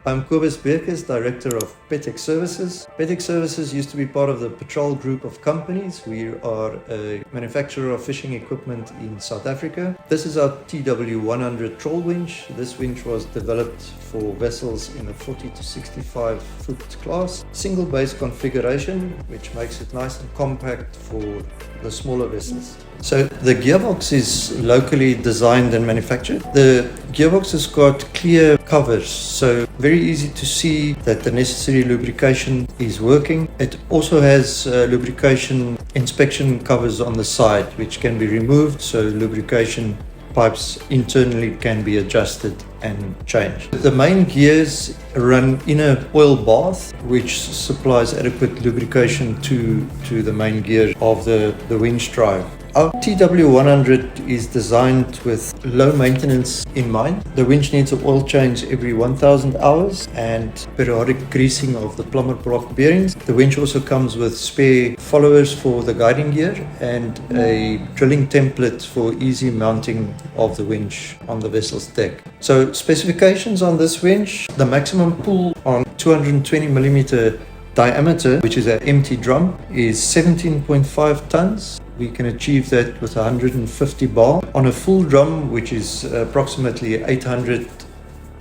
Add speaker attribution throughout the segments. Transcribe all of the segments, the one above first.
Speaker 1: I'm Kobus Beekes, Director of Petec Services. Petec Services used to be part of the Trawl group of companies. We are a manufacturer of fishing equipment in South Africa. This is our TW100 Trawl winch. This winch was developed for vessels in the 40 to 65 foot class. Single base configuration, which makes it nice and compact for the smaller vessels. So the gearbox is locally designed and manufactured. The gearbox has got clear covers, so very easy to see that the necessary lubrication is working. It also has lubrication inspection covers on the side, which can be removed, so lubrication pipes internally can be adjusted and changed. The main gears run in an oil bath, which supplies adequate lubrication to the main gear of the winch drive. Our TW100 is designed with low maintenance in mind. The winch needs an oil change every 1000 hours and periodic greasing of the plumber block bearings. The winch also comes with spare followers for the guiding gear and a drilling template for easy mounting of the winch on the vessel's deck. So specifications on this winch: the maximum pull on 220mm diameter, which is an empty drum, is 17.5 tons. We can achieve that with 150 bar. On a full drum, which is approximately 800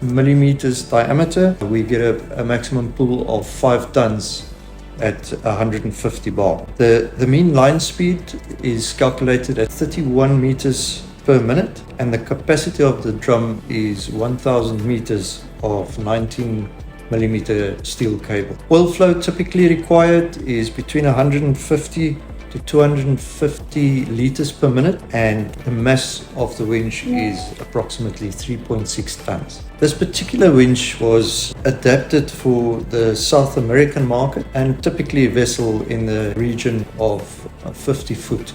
Speaker 1: millimeters diameter, we get a maximum pull of 5 tons at 150 bar. The mean line speed is calculated at 31 meters per minute, and the capacity of the drum is 1000 meters of 19mm steel cable. Oil flow typically required is between 150 to 250 liters per minute, and the mass of the winch is approximately 3.6 tons. This particular winch was adapted for the South American market and typically a vessel in the region of 50 foot.